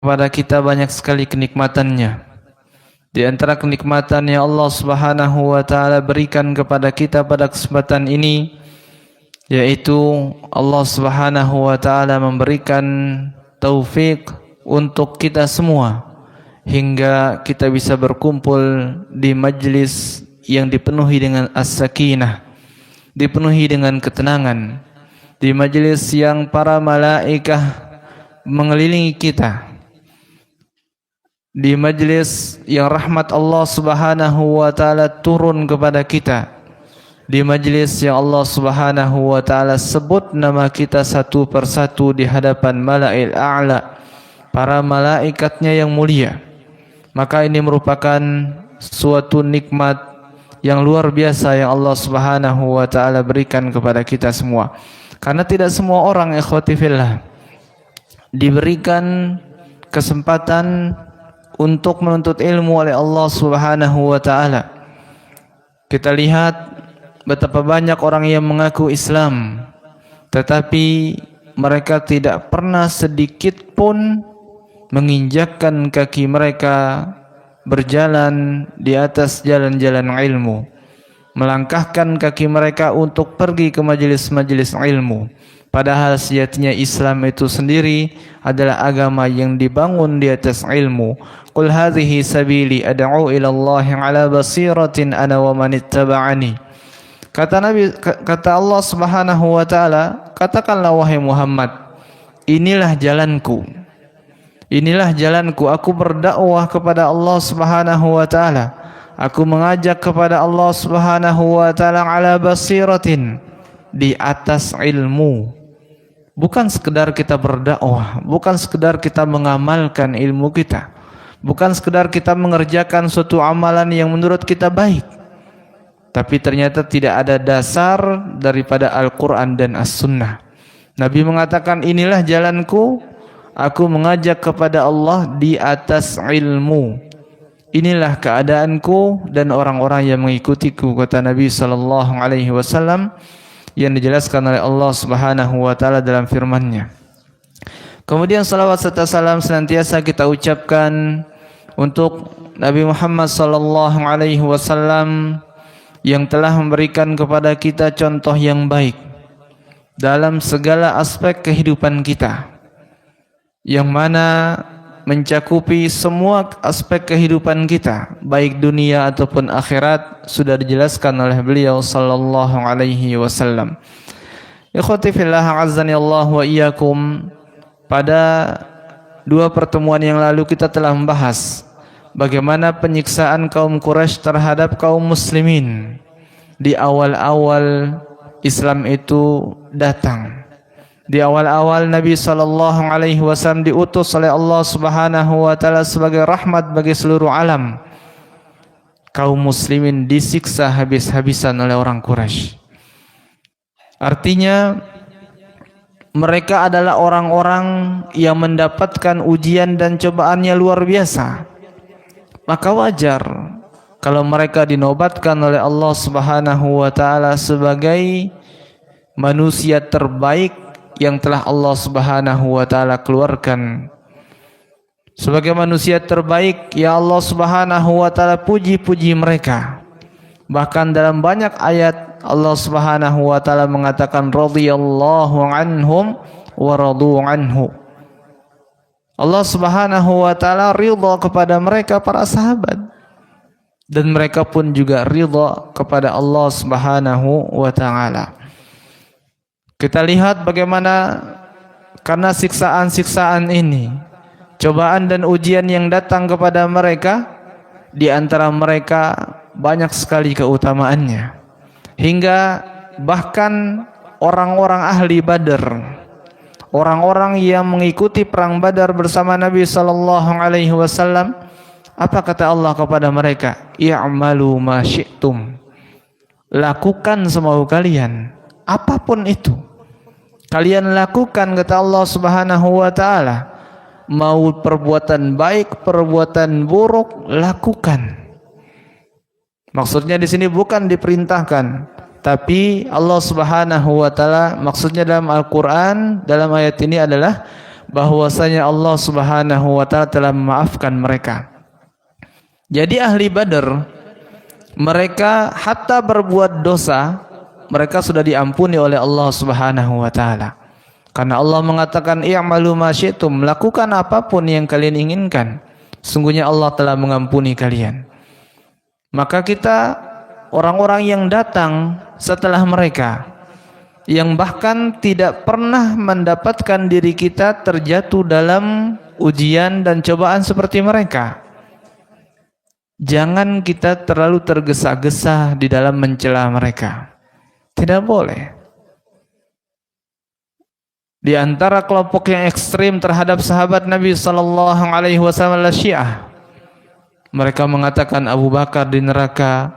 kepada kita banyak sekali kenikmatannya. Di antara kenikmatan yang Allah Subhanahu wa taala berikan kepada kita pada kesempatan ini, yaitu Allah Subhanahu wa taala memberikan taufik untuk kita semua hingga kita bisa berkumpul di majlis yang dipenuhi dengan as-sakinah, dipenuhi dengan ketenangan, di majlis yang para malaikah mengelilingi kita, di majlis yang rahmat Allah Subhanahu wa taala turun kepada kita, di majlis yang Allah Subhanahu wa taala sebut nama kita satu persatu di hadapan malail a'la, para malaikatnya yang mulia. Maka ini merupakan suatu nikmat yang luar biasa yang Allah Subhanahu wa taala berikan kepada kita semua. Karena tidak semua orang, ikhwati fillah, diberikan kesempatan untuk menuntut ilmu oleh Allah Subhanahu wa taala. Kita lihat betapa banyak orang yang mengaku Islam, tetapi mereka tidak pernah sedikit pun menginjakkan kaki mereka berjalan di atas jalan-jalan ilmu, melangkahkan kaki mereka untuk pergi ke majelis-majelis ilmu. Padahal sejatinya Islam itu sendiri adalah agama yang dibangun di atas ilmu. Qul hadhihi sabili ad'u ila Allah ala basiratin ana wa man ittaba'ani. Kata Allah Subhanahu wa taala, katakanlah wahai Muhammad, inilah jalanku. Inilah jalanku, aku berdakwah kepada Allah Subhanahu wa taala. Aku mengajak kepada Allah Subhanahu wa taala ala basiratin, di atas ilmu. Bukan sekedar kita berdakwah, bukan sekedar kita mengamalkan ilmu kita, bukan sekedar kita mengerjakan suatu amalan yang menurut kita baik, tapi ternyata tidak ada dasar daripada Al-Quran dan As-Sunnah. Nabi mengatakan, inilah jalanku, aku mengajak kepada Allah di atas ilmu. Inilah keadaanku dan orang-orang yang mengikutiku, kata Nabi SAW, yang dijelaskan oleh Allah Subhanahu wa taala dalam firman-Nya. Kemudian salawat serta salam senantiasa kita ucapkan untuk Nabi Muhammad sallallahu alaihi wasallam yang telah memberikan kepada kita contoh yang baik dalam segala aspek kehidupan kita, yang mana mencakupi semua aspek kehidupan kita, baik dunia ataupun akhirat, sudah dijelaskan oleh beliau sallallahu alaihi wasallam. Ikhwati fillah, azani Allah wa iyyakum. Pada dua pertemuan yang lalu kita telah membahas bagaimana penyiksaan kaum Quraisy terhadap kaum muslimin di awal-awal Islam itu datang. Di awal-awal Nabi SAW diutus oleh Allah Subhanahu wa taala sebagai rahmat bagi seluruh alam. Kaum muslimin disiksa habis-habisan oleh orang Quraisy. Artinya mereka adalah orang-orang yang mendapatkan ujian dan cobaannya luar biasa. Maka wajar kalau mereka dinobatkan oleh Allah Subhanahu wa taala sebagai manusia terbaik yang telah Allah Subhanahu wa taala keluarkan. Sebagai manusia terbaik, ya Allah Subhanahu wa taala puji-puji mereka. Bahkan dalam banyak ayat Allah Subhanahu wa taala mengatakan radhiyallahu anhum wa radu anhu. Allah Subhanahu wa taala ridha kepada mereka para sahabat, dan mereka pun juga ridha kepada Allah Subhanahu wa taala. Kita lihat bagaimana karena siksaan-siksaan ini, cobaan dan ujian yang datang kepada mereka, di antara mereka banyak sekali keutamaannya. Hingga bahkan orang-orang ahli Badar, orang-orang yang mengikuti perang Badar bersama Nabi SAW, apa kata Allah kepada mereka? I'malu ma syi'tum. Lakukan semau kalian, apapun itu kalian lakukan, kata Allah Subhanahu wa taala. Mau perbuatan baik, perbuatan buruk, lakukan. Maksudnya di sini bukan diperintahkan, tapi Allah Subhanahu wa taala maksudnya dalam Al-Qur'an dalam ayat ini adalah bahwasanya Allah Subhanahu wa taala telah memaafkan mereka. Jadi ahli Badar, mereka hatta berbuat dosa, mereka sudah diampuni oleh Allah Subhanahu wa taala. Karena Allah mengatakan i'malu ma syi'tum, lakukan apapun yang kalian inginkan. Sungguhnya Allah telah mengampuni kalian. Maka kita orang-orang yang datang setelah mereka, yang bahkan tidak pernah mendapatkan diri kita terjatuh dalam ujian dan cobaan seperti mereka, jangan kita terlalu tergesa-gesa di dalam mencela mereka. Tidak boleh. Di antara kelompok yang ekstrim terhadap sahabat Nabi sallallahu alaihi wasallam adalah Syiah. Mereka mengatakan Abu Bakar di neraka.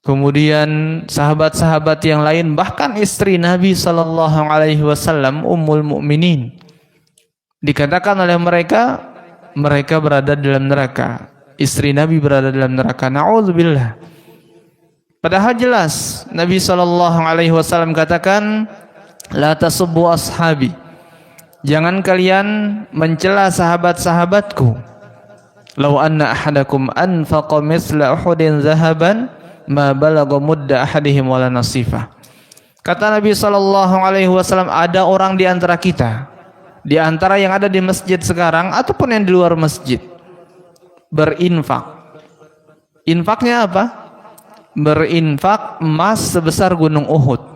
Kemudian sahabat-sahabat yang lain, bahkan istri Nabi sallallahu alaihi wasallam Ummul Mukminin, dikatakan oleh mereka, mereka berada dalam neraka. Istri Nabi berada dalam neraka. Na'udzubillah. Padahal jelas Nabi sallallahu alaihi wasallam katakan, la tasubbu ashabi. Jangan kalian mencela sahabat-sahabatku. Lau anna ahadakum anfaqa mithla Uhudin zahaban ma balagha mudda ahadihim wala nasifah. Kata Nabi sallallahu alaihi wasallam, ada orang di antara kita, di antara yang ada di masjid sekarang ataupun yang di luar masjid, berinfak. Infaknya apa? Berinfak emas sebesar gunung Uhud.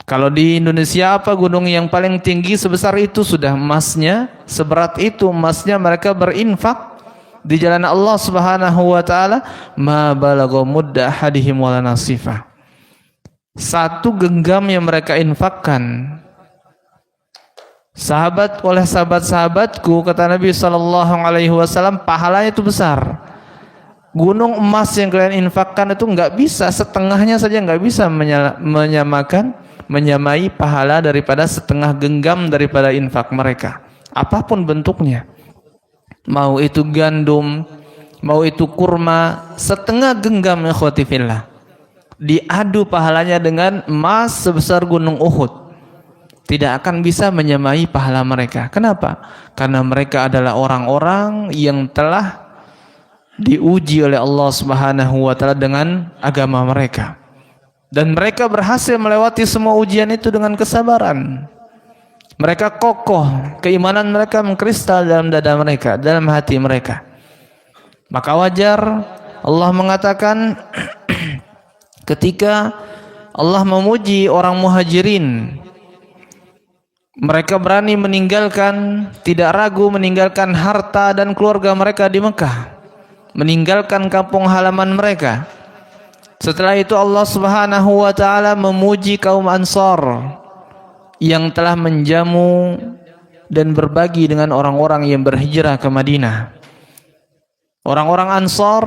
Kalau di Indonesia apa gunung yang paling tinggi sebesar itu sudah emasnya, seberat itu emasnya, mereka berinfak di jalan Allah Subhanahu wa taala, ma balagha mudda ahadihim wala nasifah. Satu genggam yang mereka infakkan, oleh sahabat-sahabatku, kata Nabi sallallahu alaihi wasallam, pahalanya itu besar. Gunung emas yang kalian infakkan itu enggak bisa, setengahnya saja enggak bisa menyamai pahala daripada setengah genggam daripada infak mereka, apapun bentuknya. Mau itu gandum, mau itu kurma, setengah genggam, ikhwati fillah, diadu pahalanya dengan emas sebesar gunung Uhud, tidak akan bisa menyamai pahala mereka. Kenapa? Karena mereka adalah orang-orang yang telah diuji oleh Allah Subhanahu wa taala dengan agama mereka. Dan mereka berhasil melewati semua ujian itu dengan kesabaran. Mereka kokoh, keimanan mereka mengkristal dalam dada mereka, dalam hati mereka. Maka wajar Allah mengatakan ketika Allah memuji orang muhajirin, mereka berani meninggalkan, tidak ragu meninggalkan harta dan keluarga mereka di Mekah, meninggalkan kampung halaman mereka. Setelah itu Allah Subhanahu wa taala memuji kaum Ansar yang telah menjamu dan berbagi dengan orang-orang yang berhijrah ke Madinah. Orang-orang Ansar,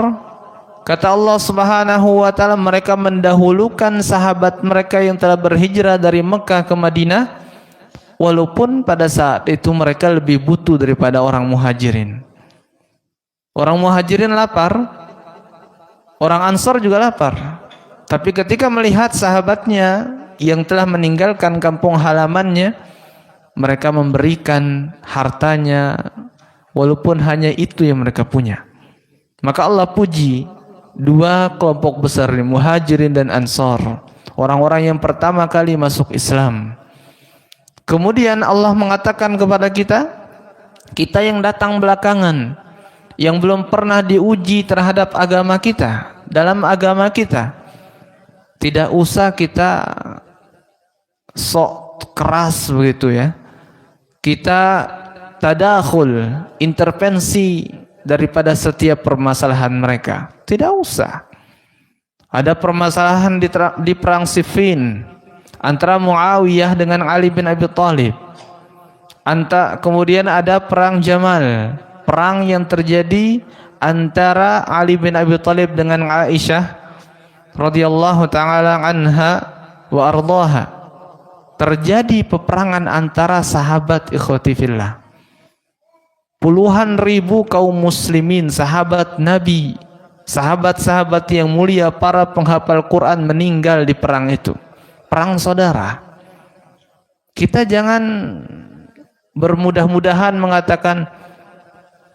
kata Allah Subhanahu wa taala, mereka mendahulukan sahabat mereka yang telah berhijrah dari Mekah ke Madinah, walaupun pada saat itu mereka lebih butuh daripada orang muhajirin. Orang muhajirin lapar, orang Ansar juga lapar. Tapi ketika melihat sahabatnya yang telah meninggalkan kampung halamannya, mereka memberikan hartanya, walaupun hanya itu yang mereka punya. Maka Allah puji dua kelompok besar, muhajirin dan Ansar, orang-orang yang pertama kali masuk Islam. Kemudian Allah mengatakan kepada kita, kita yang datang belakangan, yang belum pernah diuji terhadap agama kita, dalam agama kita, tidak usah kita sok keras begitu ya. Kita tadakhul, intervensi daripada setiap permasalahan mereka. Tidak usah. Ada permasalahan di perang Siffin antara Muawiyah dengan Ali bin Abi Thalib. Kemudian ada perang Jamal, perang yang terjadi antara Ali bin Abi Thalib dengan Aisyah radhiyallahu taala anha wa ardhaha. Terjadi peperangan antara sahabat, ikhwati fillah. Puluhan ribu kaum muslimin, sahabat Nabi, sahabat-sahabat yang mulia, para penghafal Quran meninggal di perang itu. Perang saudara. Kita jangan bermudah-mudahan mengatakan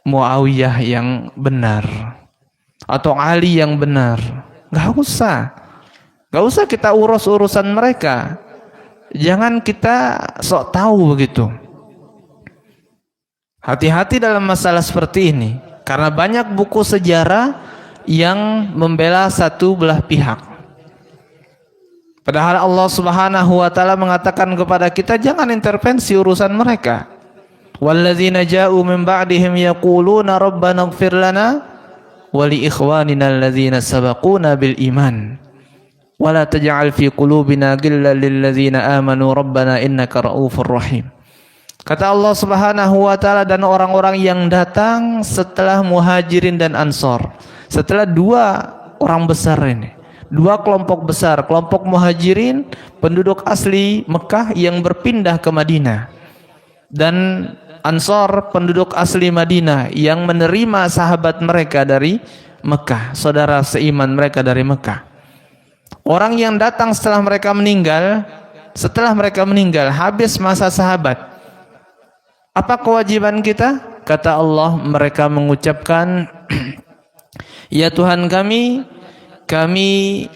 Muawiyah yang benar atau Ali yang benar. Gak usah kita urus urusan mereka. Jangan kita sok tahu begitu. Hati-hati dalam masalah seperti ini, karena banyak buku sejarah yang membela satu belah pihak. Padahal Allah Subhanahu wa taala mengatakan kepada kita jangan intervensi urusan mereka. Walladzina ja'u min ba'dihim yaquluna rabbana ighfir lana wa li ikhwanina alladzina sabaquna bil iman. Wa la taj'al fi qulubina ghillan lil ladzina amanu rabbana innaka ra'ufur rahim. Kata Allah Subhanahu wa taala, dan orang-orang yang datang setelah Muhajirin dan Ansor, setelah dua orang besar ini, dua kelompok besar, kelompok Muhajirin penduduk asli Mekah yang berpindah ke Madinah, dan Ansor penduduk asli Madinah yang menerima sahabat mereka dari Mekah, saudara seiman mereka dari Mekah. Orang yang datang setelah mereka meninggal, habis masa sahabat. Apa kewajiban kita? Kata Allah, mereka mengucapkan, ya Tuhan kami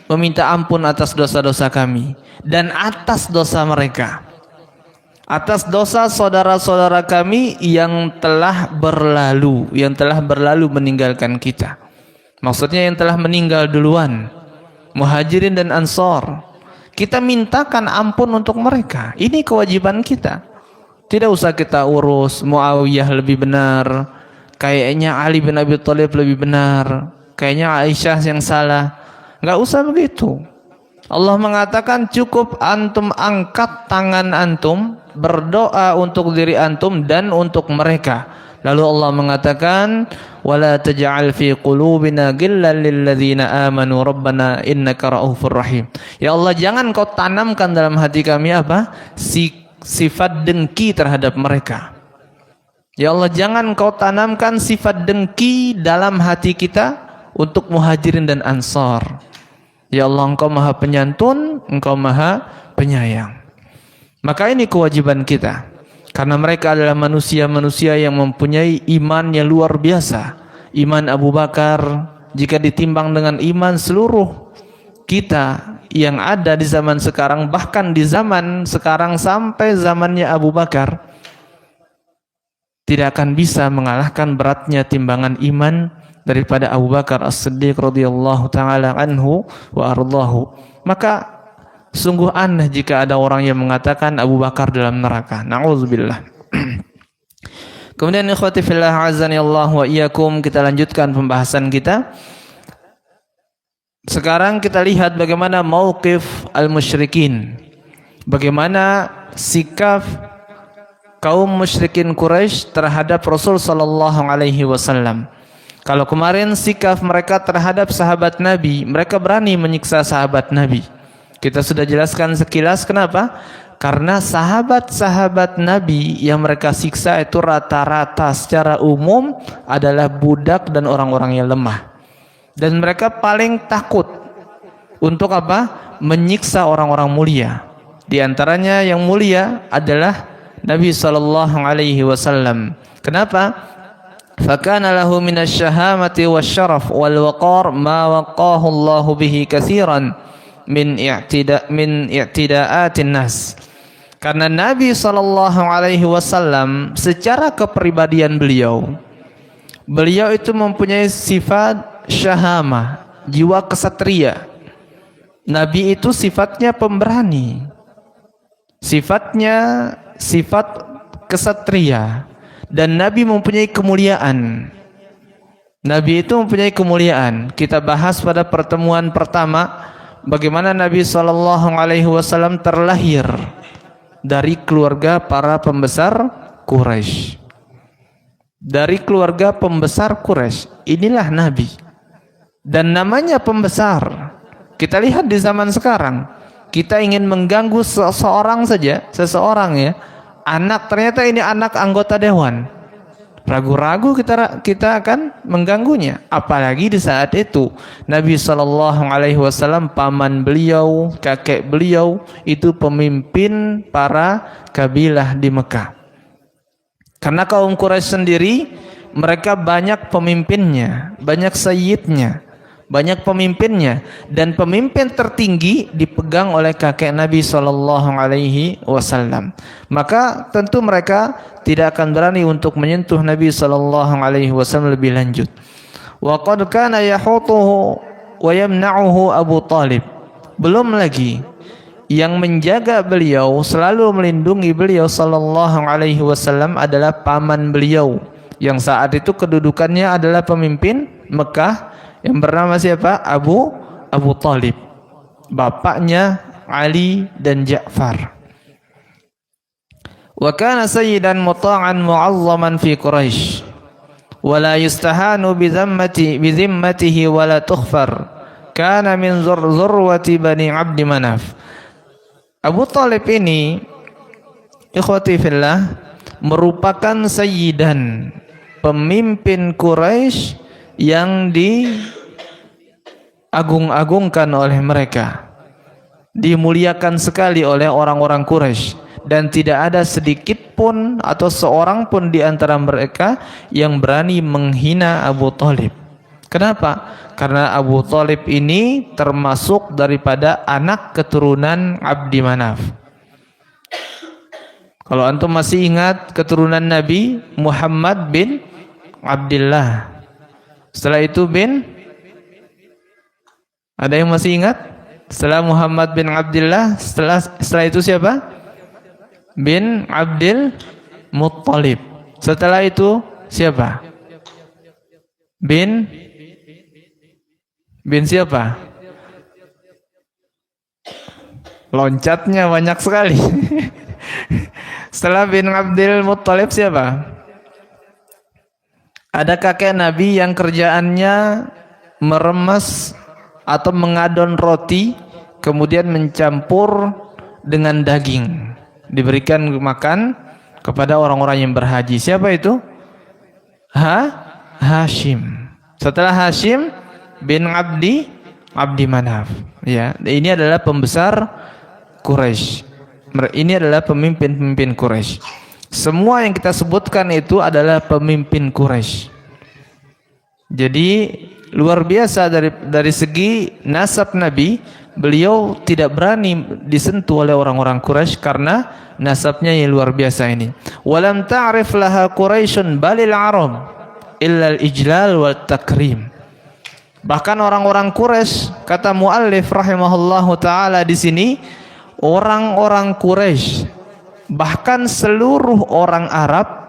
meminta ampun atas dosa-dosa kami dan atas dosa mereka, atas dosa saudara-saudara kami yang telah berlalu meninggalkan kita. Maksudnya yang telah meninggal duluan, Muhajirin dan Ansor. Kita mintakan ampun untuk mereka. Ini kewajiban kita. Tidak usah kita urus Muawiyah lebih benar, kayaknya Ali bin Abi Thalib lebih benar, kayaknya Aisyah yang salah. Enggak usah begitu. Allah mengatakan cukup antum angkat tangan antum, berdoa untuk diri antum dan untuk mereka. Lalu Allah mengatakan, wala taj'al fi qulubina ghillan lil ladzina amanu rabbana innaka ra'ufur rahim. Ya Allah, jangan kau tanamkan dalam hati kami apa? Sifat dengki terhadap mereka. Ya Allah, jangan kau tanamkan sifat dengki dalam hati kita untuk Muhajirin dan Ansor. Ya Allah, Engkau Maha Penyantun, Engkau Maha Penyayang. Maka ini kewajiban kita, karena mereka adalah manusia-manusia yang mempunyai iman yang luar biasa. Iman Abu Bakar jika ditimbang dengan iman seluruh kita yang ada di zaman sekarang, bahkan di zaman sekarang sampai zamannya Abu Bakar, tidak akan bisa mengalahkan beratnya timbangan iman daripada Abu Bakar As-Siddiq radhiyallahu taala anhu wa ardhahu. Maka sungguh aneh jika ada orang yang mengatakan Abu Bakar dalam neraka. Na'udzubillah. Kemudian ikhwati fillah azani Allah wa iyyakum, kita lanjutkan pembahasan kita. Sekarang kita lihat bagaimana mauqif al-musyrikin, bagaimana sikap kaum musyrikin Quraisy terhadap Rasul sallallahu alaihi wasallam. Kalau kemarin sikap mereka terhadap sahabat Nabi, mereka berani menyiksa sahabat Nabi. Kita sudah jelaskan sekilas kenapa? Karena sahabat-sahabat Nabi yang mereka siksa itu rata-rata secara umum adalah budak dan orang-orang yang lemah. Dan mereka paling takut untuk apa? Menyiksa orang-orang mulia. Di antaranya yang mulia adalah Nabi sallallahu alaihi wasallam. Kenapa? Fakana lahu minasy-syahamati wasyaraf wal waqar ma waqahu Allahu bihi katsiran min i'tida'atin nas. Karena Nabi sallallahu alaihi wasallam secara kepribadian beliau itu mempunyai sifat syahamah, jiwa kesatria. Nabi itu sifatnya pemberani, sifatnya sifat kesatria, dan Nabi mempunyai kemuliaan. Nabi itu mempunyai kemuliaan. Kita bahas pada pertemuan pertama bagaimana Nabi SAW terlahir dari keluarga para pembesar Quraisy. Dari keluarga pembesar Quraisy, inilah Nabi. Dan namanya pembesar. Kita lihat di zaman sekarang, kita ingin mengganggu seseorang, anak, ternyata ini anak anggota dewan. ragu-ragu kita akan mengganggunya. Apalagi di saat itu Nabi SAW, paman beliau, kakek beliau itu pemimpin para kabilah di Mekah. Karena kaum Quraisy sendiri mereka banyak pemimpinnya, banyak sayyidnya, banyak pemimpinnya, dan pemimpin tertinggi dipegang oleh kakek Nabi SAW. Maka tentu mereka tidak akan berani untuk menyentuh Nabi SAW lebih lanjut. Wa qad kana yahutuhu wa yamna'uhu Abu Talib. Belum lagi yang menjaga beliau, selalu melindungi beliau SAW adalah paman beliau yang saat itu kedudukannya adalah pemimpin Mekah, yang bernama siapa? Abu Talib, bapaknya Ali dan Ja'far. Wa kana sayyidan muta'an mu'azzaman fi Quraisy wa la yustahanu bi dhimmatihi wa la tukhfar. Kana min zurwati Bani Abdi Manaf. Abu Talib ini, ikhwati fillah, merupakan sayyidan, pemimpin Quraisy yang diagung-agungkan oleh mereka, dimuliakan sekali oleh orang-orang Quraisy, dan tidak ada sedikit pun atau seorang pun di antara mereka yang berani menghina Abu Talib. Kenapa? Karena Abu Talib ini termasuk daripada anak keturunan Abdi Manaf. Kalau antum masih ingat keturunan Nabi Muhammad bin Abdullah. Setelah itu ada yang masih ingat? Setelah Muhammad bin Abdullah, setelah itu siapa? Bin Abdul Muttalib. Setelah itu siapa? Bin siapa? Loncatnya banyak sekali. Setelah bin Abdul Muttalib siapa? Ada kakek Nabi yang kerjaannya meremas atau mengadon roti, kemudian mencampur dengan daging, diberikan makan kepada orang-orang yang berhaji. Siapa itu? Hashim. Setelah Hashim, bin Abdi Manaf. Ya, ini adalah pembesar Quraisy. Ini adalah pemimpin-pemimpin Quraisy. Semua yang kita sebutkan itu adalah pemimpin Quraisy. Jadi luar biasa dari segi nasab Nabi, beliau tidak berani disentuh oleh orang-orang Quraisy karena nasabnya yang luar biasa ini. Walam ta'rif laha Quraisyun balil Arab illa al-ijlal wal takrim. Bahkan orang-orang Quraisy, kata muallif rahimahullahu taala di sini, orang-orang Quraisy, bahkan seluruh orang Arab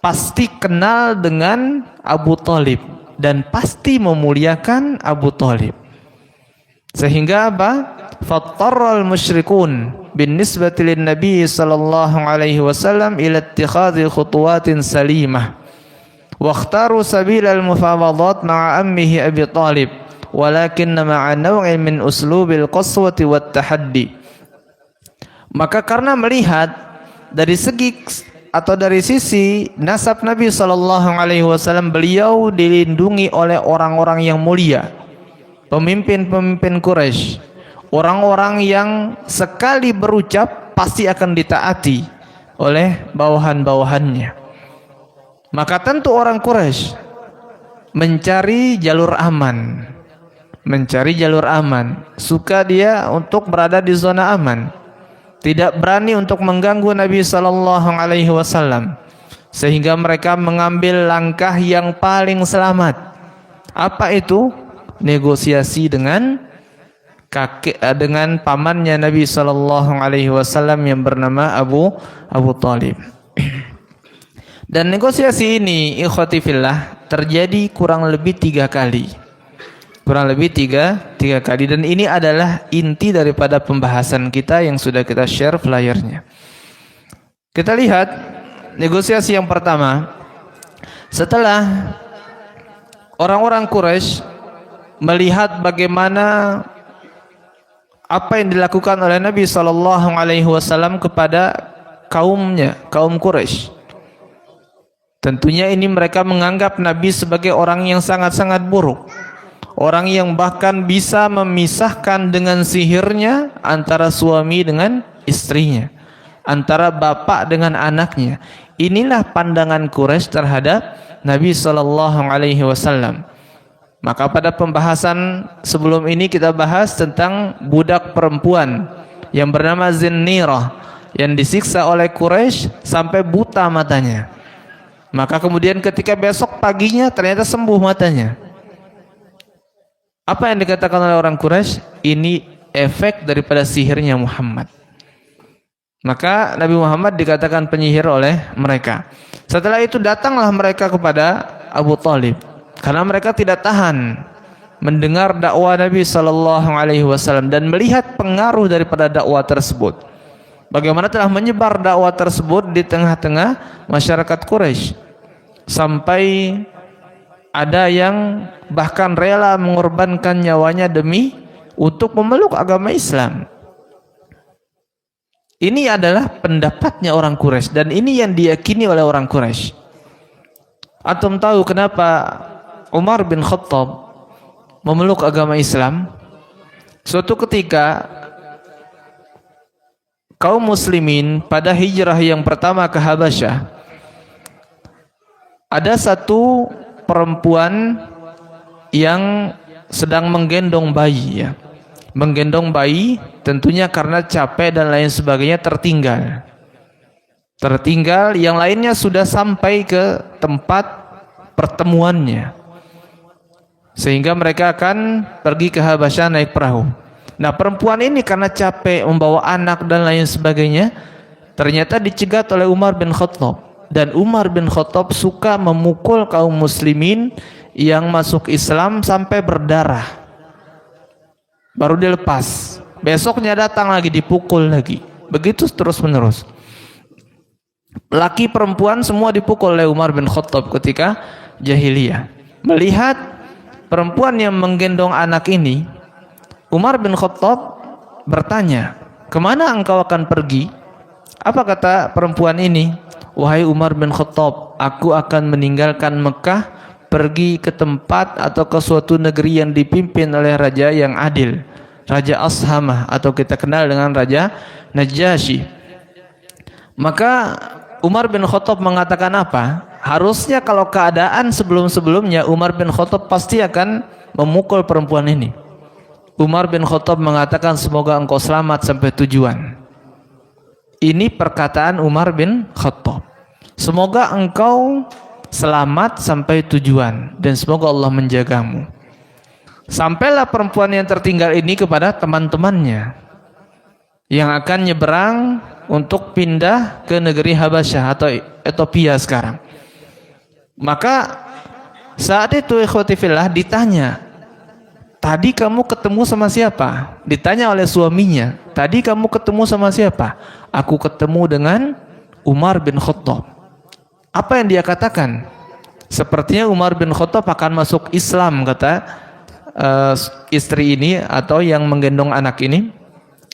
pasti kenal dengan Abu Talib dan pasti memuliakan Abu Talib. Sehingga apa? Fattarral musyrikun bin nisbati lin Nabi sallallahu alaihi wasallam ila ittikhadhi khutuwatin salimah. واختاروا سبيل المفاوضات مع أمه أبي طالب ولكن مع نوع من أسلوب القسوة والتحدي. Maka karena melihat dari segi atau dari sisi nasab Nabi SAW, beliau dilindungi oleh orang-orang yang mulia, pemimpin-pemimpin Quraisy, orang-orang yang sekali berucap pasti akan ditaati oleh bawahan-bawahannya. Maka tentu orang Quraisy mencari jalur aman, suka dia untuk berada di zona aman, tidak berani untuk mengganggu Nabi SAW, sehingga mereka mengambil langkah yang paling selamat. Apa itu? Negosiasi dengan pamannya Nabi SAW yang bernama Abu Talib. Dan negosiasi ini, ikhwati fillah, terjadi kurang lebih 3 kali. Dan ini adalah inti daripada pembahasan kita yang sudah kita share flyernya. Kita lihat negosiasi yang pertama. Setelah orang-orang Quraisy melihat bagaimana apa yang dilakukan oleh Nabi SAW kepada kaumnya, kaum Quraisy, Tentunya ini mereka menganggap Nabi sebagai orang yang sangat-sangat buruk. Orang yang bahkan bisa memisahkan dengan sihirnya antara suami dengan istrinya, antara bapak dengan anaknya. Inilah pandangan Quraisy terhadap Nabi SAW. Maka pada pembahasan sebelum ini kita bahas tentang budak perempuan yang bernama Zinnirah yang disiksa oleh Quraisy sampai buta matanya. Maka kemudian ketika besok paginya ternyata sembuh matanya. Apa yang dikatakan oleh orang Quraisy? Ini efek daripada sihirnya Muhammad. Maka Nabi Muhammad dikatakan penyihir oleh mereka. Setelah itu datanglah mereka kepada Abu Thalib karena mereka tidak tahan mendengar dakwah Nabi SAW dan melihat pengaruh daripada dakwah tersebut. Bagaimana telah menyebar dakwah tersebut di tengah-tengah masyarakat Quraisy sampai ada yang bahkan rela mengorbankan nyawanya demi untuk memeluk agama Islam. Ini adalah pendapatnya orang Quraisy dan ini yang diyakini oleh orang Quraisy. Antum tahu kenapa Umar bin Khattab memeluk agama Islam? Suatu ketika kaum muslimin pada hijrah yang pertama ke Habasyah, ada satu perempuan yang sedang menggendong bayi, ya. Menggendong bayi tentunya karena capek dan lain sebagainya, tertinggal, yang lainnya sudah sampai ke tempat pertemuannya sehingga mereka akan pergi ke Habasyah naik perahu. Nah, perempuan ini karena capek membawa anak dan lain sebagainya ternyata dicegat oleh Umar bin Khattab, dan Umar bin Khattab suka memukul kaum muslimin yang masuk Islam sampai berdarah. Baru dilepas, besoknya datang lagi dipukul lagi, begitu terus menerus. Laki perempuan semua dipukul oleh Umar bin Khattab ketika jahiliyah. Melihat perempuan yang menggendong anak ini, Umar bin Khattab bertanya, "Kemana engkau akan pergi?" Apa kata perempuan ini? "Wahai Umar bin Khattab, aku akan meninggalkan Mekah, pergi ke tempat atau ke suatu negeri yang dipimpin oleh raja yang adil, Raja Ashamah, atau kita kenal dengan Raja Najasyi." Maka Umar bin Khattab mengatakan apa? Harusnya kalau keadaan sebelum-sebelumnya Umar bin Khattab pasti akan memukul perempuan ini. Umar bin Khattab mengatakan, "Semoga engkau selamat sampai tujuan." Ini perkataan Umar bin Khattab. Semoga engkau selamat sampai tujuan dan semoga Allah menjagamu. Sampailah perempuan yang tertinggal ini kepada teman-temannya yang akan nyeberang untuk pindah ke negeri Habasyah atau Ethiopia sekarang. Maka saat itu ikhwati fillah ditanya, "Tadi kamu ketemu sama siapa?" Ditanya oleh suaminya, "Tadi kamu ketemu sama siapa?" "Aku ketemu dengan Umar bin Khattab." Apa yang dia katakan? Sepertinya Umar bin Khattab akan masuk Islam, kata istri ini atau yang menggendong anak ini.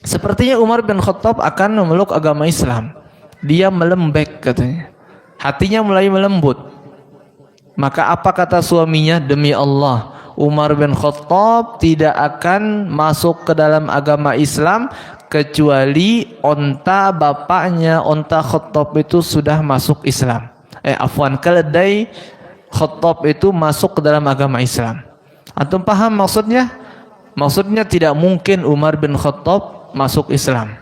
Sepertinya Umar bin Khattab akan memeluk agama Islam. Dia melembek katanya. Hatinya mulai melembut. Maka apa kata suaminya? "Demi Allah, Umar bin Khattab tidak akan masuk ke dalam agama Islam kecuali onta bapaknya, onta Khattab itu sudah masuk Islam." Keledai Khattab itu masuk ke dalam agama Islam. Antum paham maksudnya? Maksudnya tidak mungkin Umar bin Khattab masuk Islam.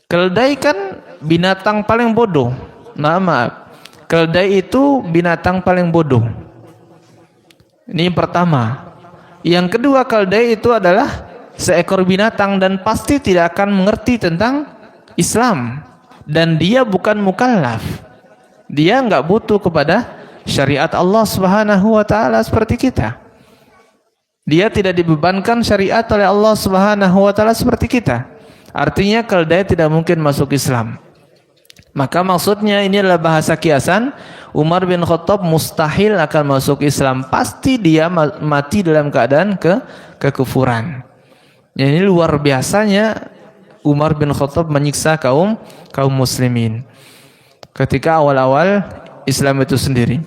Keledai kan binatang paling bodoh. Maaf. Keledai itu binatang paling bodoh. Ini yang pertama. Yang kedua, keledai itu adalah seekor binatang dan pasti tidak akan mengerti tentang Islam. Dan dia bukan mukallaf. Dia nggak butuh kepada syariat Allah Subhanahu wa taala seperti kita. Dia tidak dibebankan syariat oleh Allah Subhanahu wa taala seperti kita. Artinya keledai tidak mungkin masuk Islam. Maka maksudnya ini adalah bahasa kiasan, Umar bin Khattab mustahil akan masuk Islam. Pasti dia mati dalam keadaan kekufuran. Ini luar biasanya Umar bin Khattab menyiksa kaum muslimin. Ketika awal-awal Islam itu sendiri.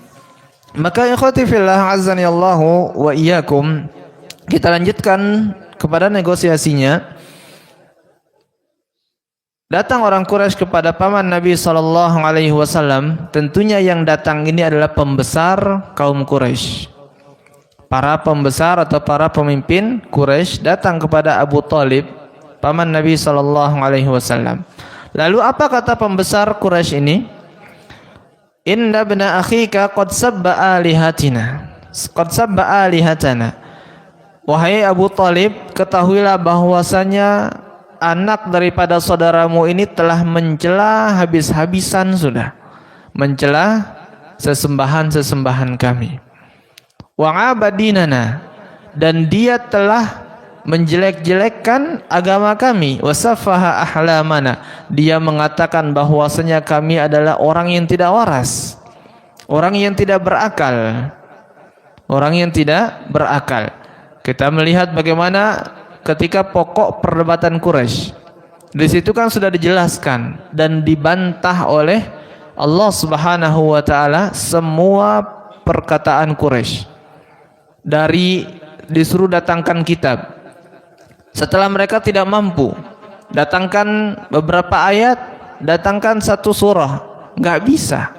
Maka ikhwati fillah azani Allahu wa iyyakum, kita lanjutkan kepada negosiasinya. Datang orang Quraisy kepada paman Nabi sallallahu alaihi wasallam. Tentunya yang datang ini adalah pembesar kaum Quraisy. Para pembesar atau para pemimpin Quraisy datang kepada Abu Thalib, paman Nabi sallallahu alaihi wasallam. Lalu apa kata pembesar Quraisy ini? Inna ibna akhika qad sabba alihatina. Qad sabba alihatana. Wahai Abu Thalib, ketahuilah bahwasanya anak daripada saudaramu ini telah mencela habis-habisan sudah. Mencela sesembahan-sesembahan kami. Wa abadinana, dan dia telah menjelek-jelekkan agama kami. Wasafaha ahlamana, dia mengatakan bahwasanya kami adalah orang yang tidak waras, orang yang tidak berakal, orang yang tidak berakal. Kita melihat bagaimana ketika pokok perdebatan Quraisy, di situ kan sudah dijelaskan dan dibantah oleh Allah Subhanahu wa taala semua perkataan Quraisy. Dari disuruh datangkan kitab, setelah mereka tidak mampu, datangkan beberapa ayat, datangkan satu surah, nggak bisa.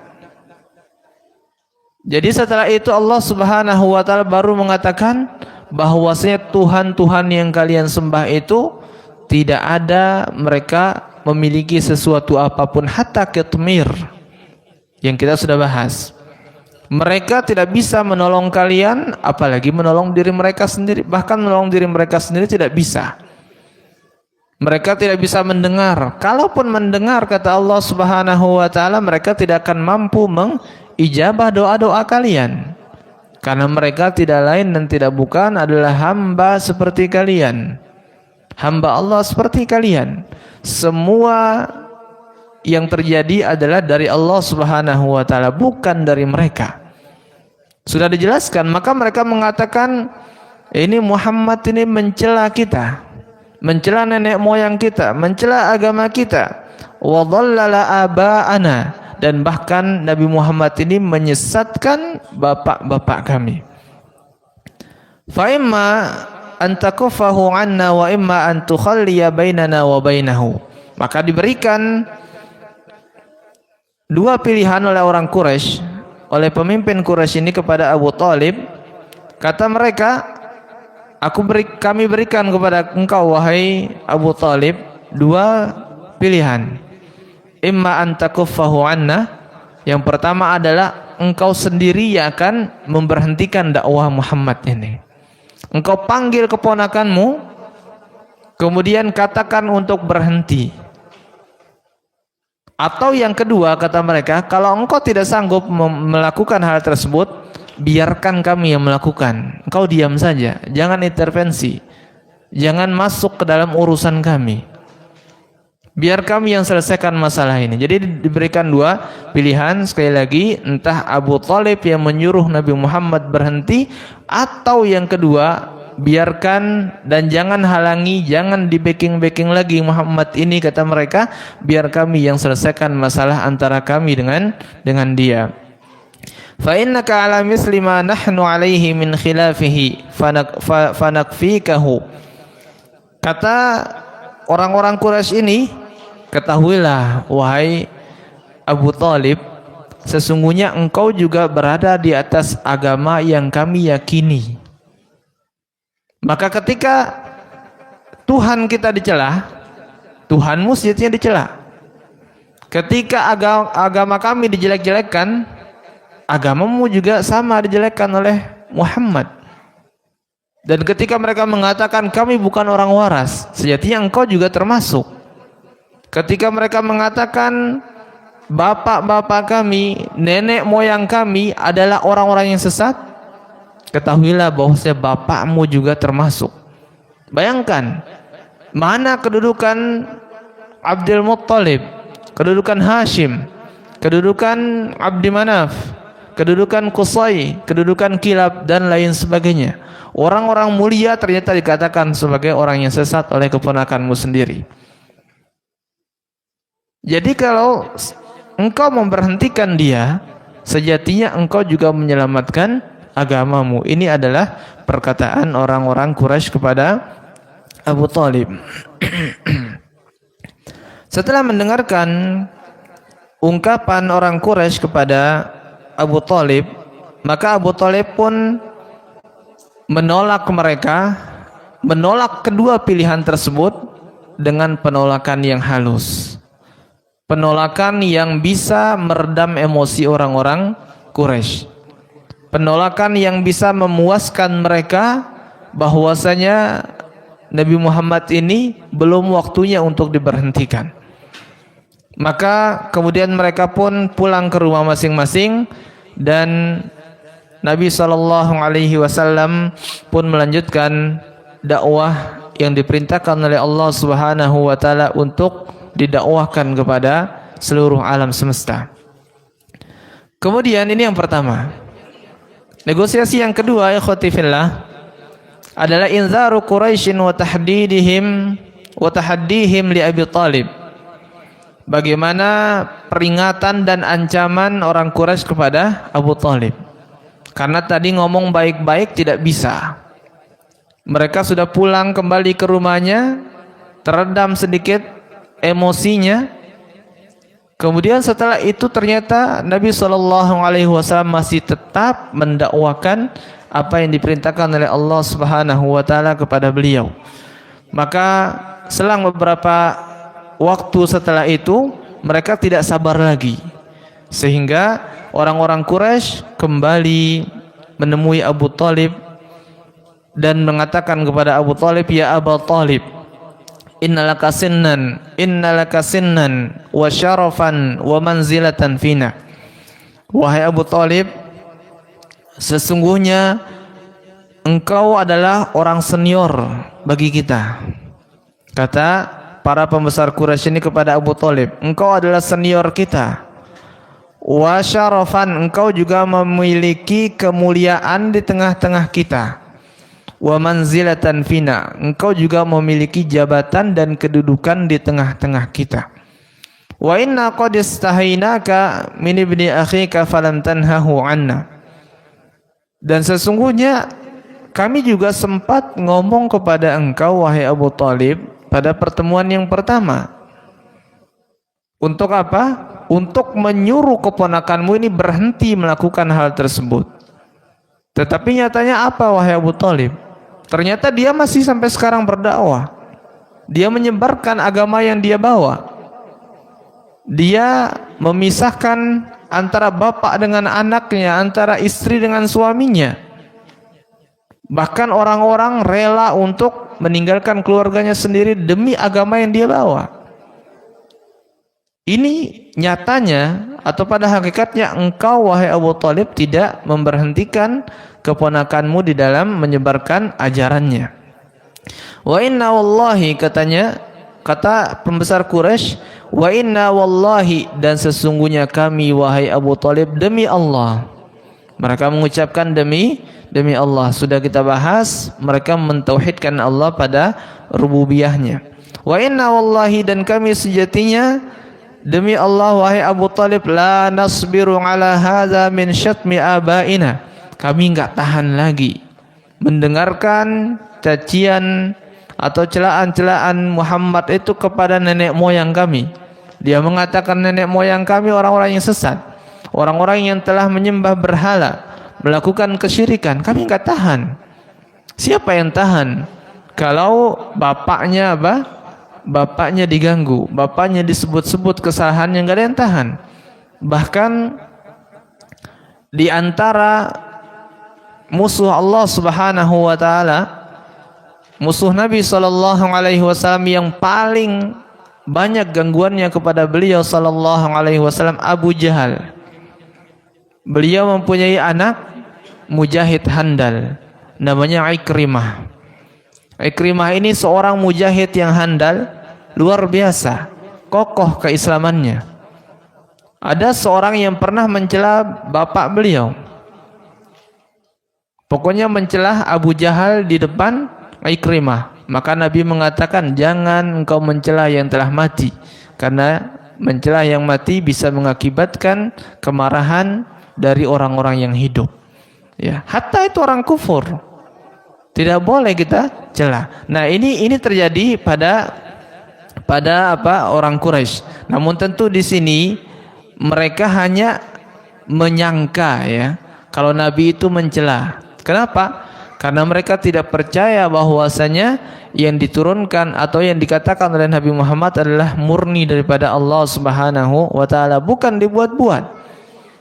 Jadi setelah itu Allah Subhanahu wa taala baru mengatakan bahwasanya Tuhan-Tuhan yang kalian sembah itu tidak ada mereka memiliki sesuatu apapun, hatta qitmir yang kita sudah bahas. Mereka tidak bisa menolong kalian, apalagi menolong diri mereka sendiri. Bahkan menolong diri mereka sendiri tidak bisa. Mereka tidak bisa mendengar. Kalaupun mendengar, kata Allah Subhanahu wa taala, mereka tidak akan mampu mengijabah doa-doa kalian. Karena mereka tidak lain dan tidak bukan adalah hamba seperti kalian. Hamba Allah seperti kalian. Semua yang terjadi adalah dari Allah Subhanahu wa taala, bukan dari mereka. Sudah dijelaskan, maka mereka mengatakan ini Muhammad ini mencela kita, mencela nenek moyang kita, mencela agama kita. Wa dhallala aba'ana, dan bahkan Nabi Muhammad ini menyesatkan bapak-bapak kami. Fa imma an takufahu anna wa imma an tukhalliya bainana wa bainahu. Maka diberikan dua pilihan oleh orang Quraisy, oleh pemimpin Quraisy ini kepada Abu Thalib. Kata mereka, kami berikan kepada engkau wahai Abu Thalib dua pilihan. Imma an takuffahu anna, yang pertama adalah engkau sendiri yang akan memberhentikan dakwah Muhammad ini. Engkau panggil keponakanmu, kemudian katakan untuk berhenti. Atau yang kedua, kata mereka, kalau engkau tidak sanggup melakukan hal tersebut, biarkan kami yang melakukan. Engkau diam saja, jangan intervensi, jangan masuk ke dalam urusan kami. Biar kami yang selesaikan masalah ini. Jadi diberikan dua pilihan, sekali lagi, entah Abu Thalib yang menyuruh Nabi Muhammad berhenti, atau yang kedua, biarkan dan jangan halangi, jangan di backing lagi Muhammad ini, kata mereka, biar kami yang selesaikan masalah antara kami dengan dia. Fa innaka ala misli ma nahnu alaihi min khilafihi fanakfikahu. Kata orang-orang Quraisy ini, ketahuilah wahai Abu Thalib, sesungguhnya engkau juga berada di atas agama yang kami yakini. Maka ketika Tuhan kita dicela, Tuhanmu sejatinya dicela. Ketika agama kami dijelek-jelekkan, agamamu juga sama dijelekkan oleh Muhammad. Dan ketika mereka mengatakan kami bukan orang waras, sejatinya engkau juga termasuk. Ketika mereka mengatakan bapak-bapak kami, nenek moyang kami adalah orang-orang yang sesat, ketahuilah bahwasanya bapakmu juga termasuk. Bayangkan mana kedudukan Abdul Muttalib, kedudukan Hashim, kedudukan Abdi Manaf, kedudukan Qusay, kedudukan Kilab dan lain sebagainya. Orang-orang mulia ternyata dikatakan sebagai orang yang sesat oleh keponakanmu sendiri. Jadi kalau engkau memberhentikan dia, sejatinya engkau juga menyelamatkan agamamu. Ini adalah perkataan orang-orang Quraisy kepada Abu Thalib. Setelah mendengarkan ungkapan orang Quraisy kepada Abu Thalib, maka Abu Thalib pun menolak mereka, menolak kedua pilihan tersebut dengan penolakan yang halus. Penolakan yang bisa meredam emosi orang-orang Quraisy. Penolakan yang bisa memuaskan mereka bahwasanya Nabi Muhammad ini belum waktunya untuk diberhentikan. Maka kemudian mereka pun pulang ke rumah masing-masing dan Nabi SAW pun melanjutkan dakwah yang diperintahkan oleh Allah Subhanahu wa taala untuk didakwahkan kepada seluruh alam semesta. Kemudian ini yang pertama. Negosiasi yang kedua, ikhwati fillah, adalah inzaru Quraisy wa tahaddihim li Abi Thalib. Bagaimana peringatan dan ancaman orang Quraisy kepada Abu Thalib. Karena tadi ngomong baik-baik tidak bisa. Mereka sudah pulang kembali ke rumahnya, teredam sedikit emosinya. Kemudian setelah itu ternyata Nabi SAW masih tetap mendakwakan apa yang diperintahkan oleh Allah Subhanahu wa taala kepada beliau. Maka selang beberapa waktu setelah itu mereka tidak sabar lagi, sehingga orang-orang Quraisy kembali menemui Abu Thalib dan mengatakan kepada Abu Thalib, ya Abu Thalib, innalaka sinnan wa syarafan wa manzilatan fina. Wahai Abu Thalib, sesungguhnya engkau adalah orang senior bagi kita. Kata para pembesar Quraisy ini kepada Abu Thalib, engkau adalah senior kita. Wa syarafan, engkau juga memiliki kemuliaan di tengah-tengah kita. Wa manzilatan fina, engkau juga memiliki jabatan dan kedudukan di tengah-tengah kita. Wa inna qad istahainaka min ibni akhika falam tanhahu anna. Dan sesungguhnya kami juga sempat ngomong kepada engkau wahai Abu Thalib pada pertemuan yang pertama. Untuk apa? Untuk menyuruh keponakanmu ini berhenti melakukan hal tersebut. Tetapi nyatanya apa wahai Abu Thalib? Ternyata dia masih sampai sekarang berdakwah. Dia menyebarkan agama yang dia bawa. Dia memisahkan antara bapak dengan anaknya, antara istri dengan suaminya. Bahkan orang-orang rela untuk meninggalkan keluarganya sendiri demi agama yang dia bawa. Ini nyatanya atau pada hakikatnya engkau wahai Abu Thalib tidak memberhentikan keponakanmu di dalam menyebarkan ajarannya. Wa inna wallahi, kata pembesar Quraisy, wa inna wallahi, dan sesungguhnya kami wahai Abu Thalib demi Allah. Mereka mengucapkan demi Allah. Sudah kita bahas, mereka mentauhidkan Allah pada rububiyahnya. Wa inna wallahi, dan kami sejatinya demi Allah wahai Abu Thalib, la nasbiru ala hadza min syatmi abaina. Kami enggak tahan lagi mendengarkan cacian atau celaan-celaan Muhammad itu kepada nenek moyang kami. Dia mengatakan nenek moyang kami orang-orang yang sesat, orang-orang yang telah menyembah berhala, melakukan kesyirikan. Kami enggak tahan. Siapa yang tahan? Kalau bapaknya bapaknya diganggu, bapaknya disebut-sebut kesalahannya, enggak ada yang tahan. Bahkan di antara musuh Allah Subhanahu wa taala, musuh Nabi SAW yang paling banyak gangguannya kepada beliau SAW, Abu Jahal. Beliau mempunyai anak mujahid handal, namanya Ikrimah. Ikrimah ini seorang mujahid yang handal, luar biasa, kokoh keislamannya. Ada seorang yang pernah mencela bapak beliau. Pokoknya mencelah Abu Jahal di depan Ikrimah. Maka Nabi mengatakan, jangan engkau mencela yang telah mati, karena mencela yang mati bisa mengakibatkan kemarahan dari orang-orang yang hidup. Ya, hatta itu orang kufur tidak boleh kita cela. Nah, ini terjadi pada orang Quraisy. Namun tentu di sini mereka hanya menyangka ya kalau Nabi itu mencela. Kenapa? Karena mereka tidak percaya bahwasanya yang diturunkan atau yang dikatakan oleh Nabi Muhammad adalah murni daripada Allah Subhanahu wa taala, bukan dibuat-buat.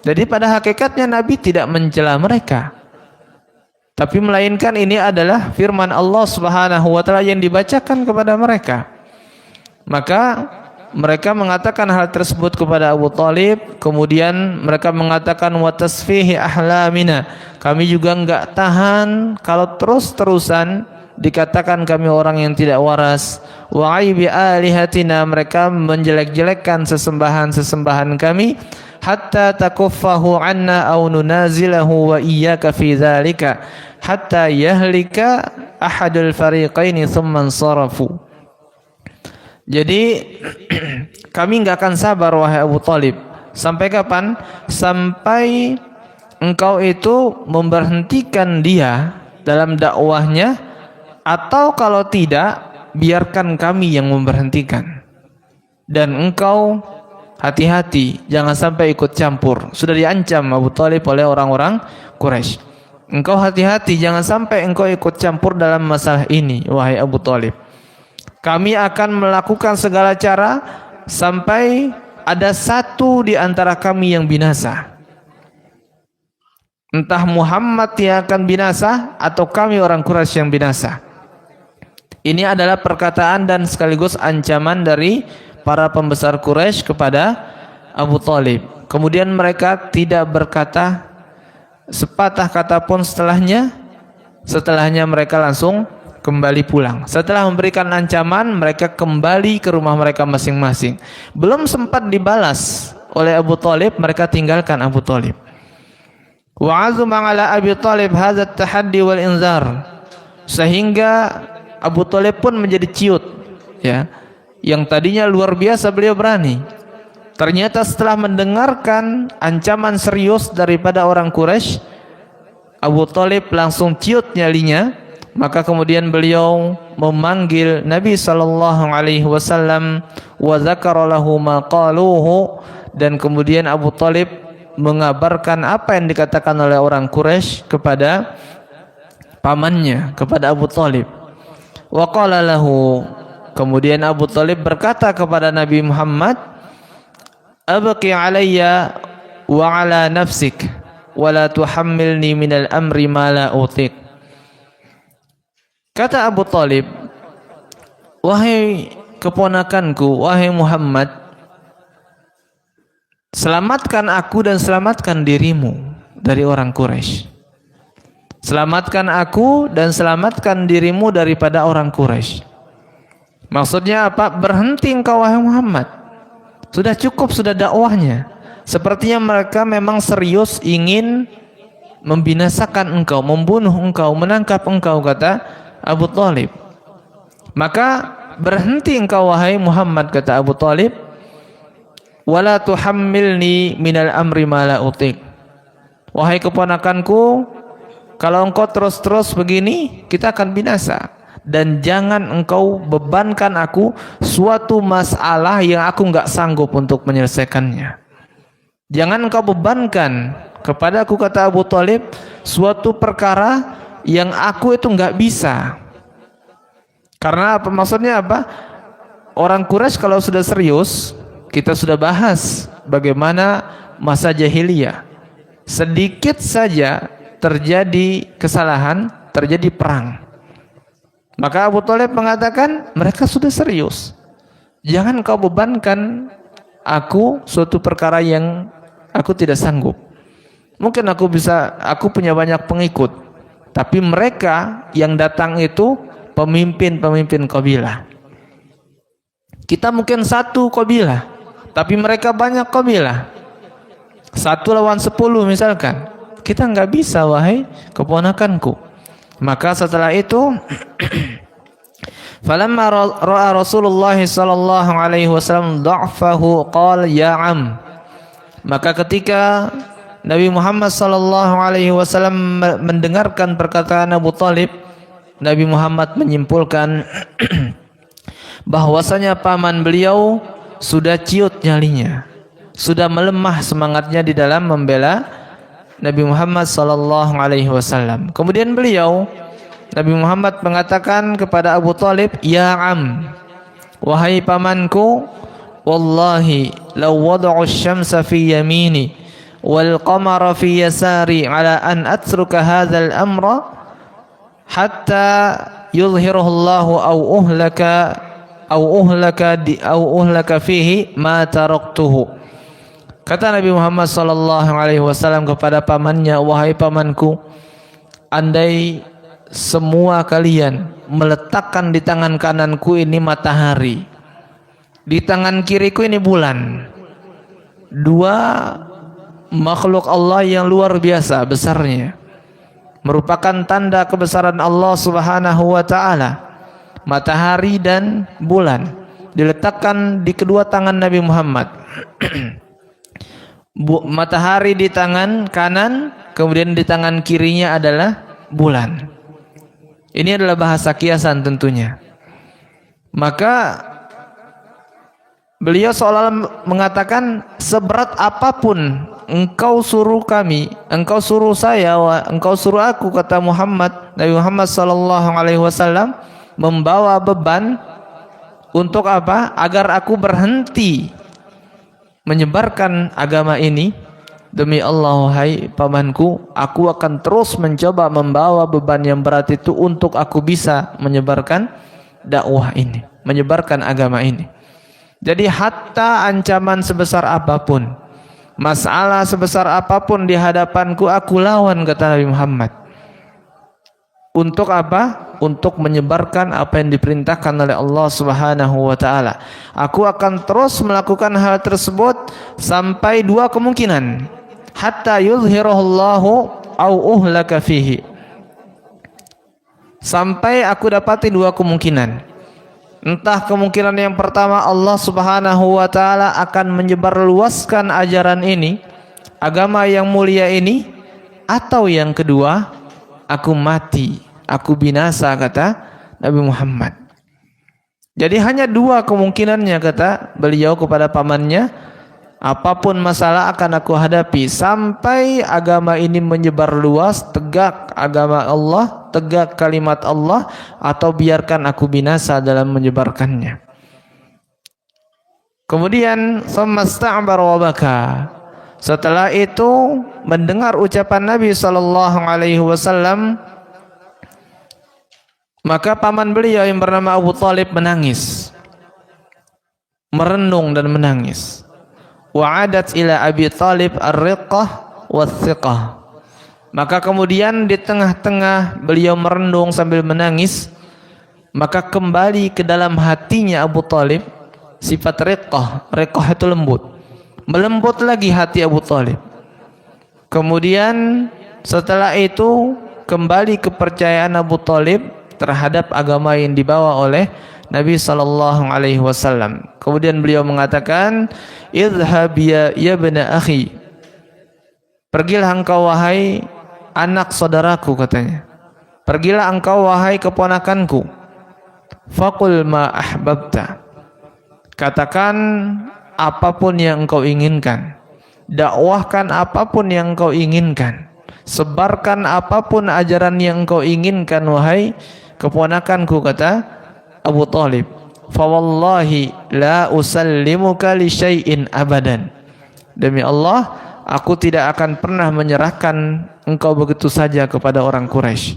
Jadi pada hakikatnya Nabi tidak mencela mereka. Tapi melainkan ini adalah firman Allah Subhanahu wa taala yang dibacakan kepada mereka. Maka mereka mengatakan hal tersebut kepada Abu Thalib, kemudian mereka mengatakan wa tasfihi ahlamina, kami juga enggak tahan kalau terus-terusan dikatakan kami orang yang tidak waras. Wa aibi alihatina, mereka menjelek-jelekkan sesembahan-sesembahan kami. Hatta takuffahu anna aw nunazilahu wa iyyaka fi dzalika hatta yahlika ahadul fariqaini thumma ansarafu. Jadi kami enggak akan sabar wahai Abu Thalib. Sampai kapan? Sampai engkau itu memberhentikan dia dalam dakwahnya, atau kalau tidak biarkan kami yang memberhentikan. Dan engkau hati-hati jangan sampai ikut campur. Sudah diancam Abu Thalib oleh orang-orang Quraisy. Engkau hati-hati jangan sampai engkau ikut campur dalam masalah ini wahai Abu Thalib. Kami akan melakukan segala cara sampai ada satu di antara kami yang binasa. Entah Muhammad yang akan binasa atau kami orang Quraisy yang binasa. Ini adalah perkataan dan sekaligus ancaman dari para pembesar Quraisy kepada Abu Thalib. Kemudian mereka tidak berkata sepatah kata pun setelahnya. Setelahnya mereka langsung kembali pulang. Setelah memberikan ancaman, mereka kembali ke rumah mereka masing-masing. Belum sempat dibalas oleh Abu Thalib, mereka tinggalkan Abu Thalib. Wa azuma ala Abi Thalib hadza at-tahaddi wal inzar. Sehingga Abu Thalib pun menjadi ciut, ya. Yang tadinya luar biasa beliau berani. Ternyata setelah mendengarkan ancaman serius daripada orang Quraisy, Abu Thalib langsung ciut nyalinya. Maka kemudian beliau memanggil Nabi sallallahu alaihi wasallam wa dzakara lahu ma qaluhu, dan kemudian Abu Thalib mengabarkan apa yang dikatakan oleh orang Quraisy kepada pamannya, kepada Abu Thalib. Wa qala lahu, kemudian Abu Thalib berkata kepada Nabi Muhammad, abqi alayya wa ala nafsik wa la tuhammilni minal amri ma la utiq. Kata Abu Thalib, wahai keponakanku, wahai Muhammad, selamatkan aku dan selamatkan dirimu dari orang Quraisy. Selamatkan aku dan selamatkan dirimu daripada orang Quraisy. Maksudnya apa? Berhenti engkau wahai Muhammad. Sudah cukup, sudah dakwahnya. Sepertinya mereka memang serius ingin membinasakan engkau, membunuh engkau, menangkap engkau, kata Abu Thalib. Maka berhenti engkau wahai Muhammad, kata Abu Thalib. Wala tuhammilni minal amri ma la utiq. Wahai keponakanku, kalau engkau terus-terus begini, kita akan binasa. Dan jangan engkau bebankan aku suatu masalah yang aku enggak sanggup untuk menyelesaikannya. Jangan engkau bebankan kepada aku, kata Abu Thalib, suatu perkara yang aku itu enggak bisa. Karena apa? Maksudnya apa? Orang Quraisy kalau sudah serius, kita sudah bahas bagaimana masa jahiliyah. Sedikit saja terjadi kesalahan, terjadi perang. Maka Abu Thalib mengatakan, mereka sudah serius. Jangan kau bebankan aku suatu perkara yang aku tidak sanggup. Mungkin aku punya banyak pengikut, tapi mereka yang datang itu pemimpin-pemimpin kabilah. Kita mungkin satu kabilah, tapi mereka banyak kabilah. 1 lawan 10 misalkan. Kita enggak bisa wahai keponakanku. Maka setelah itu falamma ra'a Rasulullah sallallahu alaihi wasallam dha'fahu qala ya am. Maka ketika Nabi Muhammad sallallahu alaihi wasallam mendengarkan perkataan Abu Thalib, Nabi Muhammad menyimpulkan bahwasanya paman beliau sudah ciut nyalinya, sudah melemah semangatnya di dalam membela Nabi Muhammad sallallahu alaihi wasallam. Kemudian beliau Nabi Muhammad mengatakan kepada Abu Thalib, "Ya am, wahai pamanku, wallahi law wada'u asy-syamsa fi yamini wal qamara fi yasari ala an atruka hadzal amra hatta yuzhirahu Allahu aw uhlaka fihi ma taraktuhu." Kata Nabi Muhammad sallallahu alaihi wasallam kepada pamannya, "Wahai pamanku, andai semua kalian meletakkan di tangan kananku ini matahari, di tangan kiriku ini bulan, dua makhluk Allah yang luar biasa besarnya, merupakan tanda kebesaran Allah Subhanahu wa taala, matahari dan bulan diletakkan di kedua tangan Nabi Muhammad." Matahari di tangan kanan, kemudian di tangan kirinya adalah bulan. Ini adalah bahasa kiasan tentunya. Maka beliau seolah mengatakan, seberat apapun engkau suruh kami, engkau suruh saya, engkau suruh aku, kata Nabi Muhammad sallallahu alaihi wasallam, membawa beban untuk apa? Agar aku berhenti menyebarkan agama ini. Demi Allah, hai pamanku, aku akan terus mencoba membawa beban yang berat itu untuk aku bisa menyebarkan dakwah ini, menyebarkan agama ini. Jadi hatta ancaman sebesar apapun, masalah sebesar apapun di hadapanku, aku lawan, kata Nabi Muhammad. Untuk apa? Untuk menyebarkan apa yang diperintahkan oleh Allah Subhanahu wa taala. Aku akan terus melakukan hal tersebut sampai dua kemungkinan. Hatta yuzhirahullahu au uhlaka fihi. Sampai aku dapati dua kemungkinan. Entah kemungkinan yang pertama, Allah Subhanahu wa taala akan menyebarluaskan ajaran ini, agama yang mulia ini, atau yang kedua, aku mati, aku binasa, kata Nabi Muhammad. Jadi hanya dua kemungkinannya, kata beliau kepada pamannya. Apapun masalah akan aku hadapi sampai agama ini menyebar luas, tegak agama Allah, tegak kalimat Allah, atau biarkan aku binasa dalam menyebarkannya. Kemudian samasta'bar wa baka. Setelah itu mendengar ucapan Nabi sallallahu alaihi wasallam, maka paman beliau yang bernama Abu Thalib menangis, merenung dan menangis. Wa'adat ila Abi Thalib ar-riqqah was-siqah. Maka kemudian di tengah-tengah beliau merenung sambil menangis, maka kembali ke dalam hatinya Abu Thalib sifat riqqah. Riqqah itu lembut. Melembut lagi hati Abu Thalib. Kemudian setelah itu kembali kepercayaan Abu Thalib terhadap agama yang dibawa oleh Nabi sallallahu alaihi wasallam. Kemudian beliau mengatakan, "Idhhab ya ibna akhi." Pergilah engkau wahai anak saudaraku, katanya. Pergilah engkau wahai keponakanku. Faqul ma ahbabta. Katakan apapun yang engkau inginkan. Dakwahkan apapun yang engkau inginkan. Sebarkan apapun ajaran yang engkau inginkan, wahai keponakanku, kata Abu Thalib. Fa wallahi la usallimuka li syai'in abadan. Demi Allah, aku tidak akan pernah menyerahkan engkau begitu saja kepada orang Quraisy.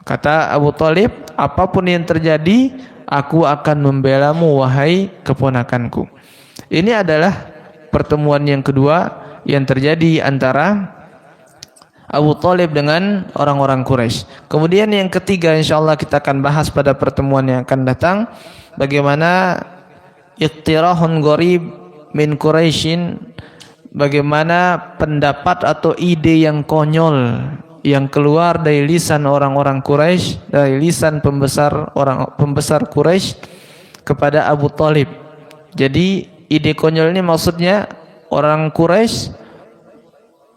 Kata Abu Thalib, apapun yang terjadi, aku akan membelamu wahai keponakanku. Ini adalah pertemuan yang kedua yang terjadi antara Abu Thalib dengan orang-orang Quraisy. Kemudian yang ketiga, insyaallah kita akan bahas pada pertemuan yang akan datang, bagaimana iqtirahun gharib min Quraisyin, bagaimana pendapat atau ide yang konyol yang keluar dari lisan orang-orang Quraisy, dari lisan pembesar Quraisy kepada Abu Thalib. Jadi ide konyol ini maksudnya orang Quraisy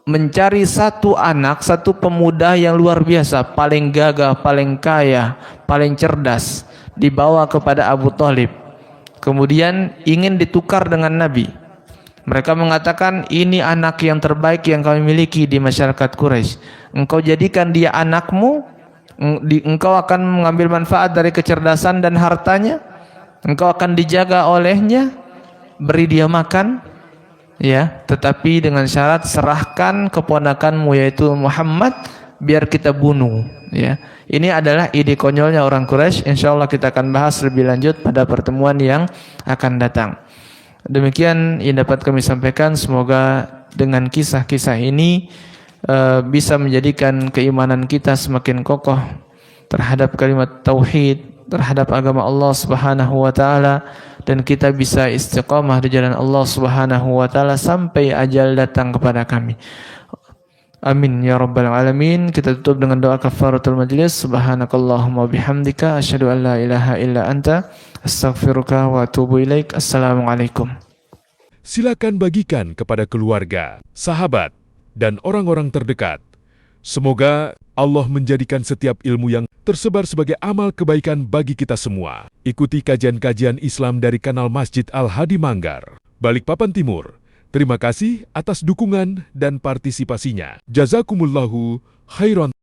mencari satu anak, satu pemuda yang luar biasa, paling gagah, paling kaya, paling cerdas, dibawa kepada Abu Thalib. Kemudian ingin ditukar dengan Nabi. Mereka mengatakan, ini anak yang terbaik yang kami miliki di masyarakat Quraisy. Engkau jadikan dia anakmu, engkau akan mengambil manfaat dari kecerdasan dan hartanya, engkau akan dijaga olehnya, beri dia makan, ya, tetapi dengan syarat serahkan keponakanmu yaitu Muhammad biar kita bunuh, ya. Ini adalah ide konyolnya orang Quraisy. Insyaallah kita akan bahas lebih lanjut pada pertemuan yang akan datang. Demikian yang dapat kami sampaikan. Semoga dengan kisah-kisah ini bisa menjadikan keimanan kita semakin kokoh terhadap kalimat tauhid, terhadap agama Allah Subhanahu wa taala, dan kita bisa istiqamah di jalan Allah Subhanahu wa taala sampai ajal datang kepada kami. Amin ya rabbal alamin. Kita tutup dengan doa kafaratul majlis. Subhanakallahumma bihamdika asyhadu an la ilaha illa anta astaghfiruka wa atubu ilaik. Assalamualaikum. Silakan bagikan kepada keluarga, sahabat, dan orang-orang terdekat. Semoga Allah menjadikan setiap ilmu yang tersebar sebagai amal kebaikan bagi kita semua. Ikuti kajian-kajian Islam dari kanal Masjid Al-Hadi Manggar, Balikpapan Timur. Terima kasih atas dukungan dan partisipasinya. Jazakumullahu khairan.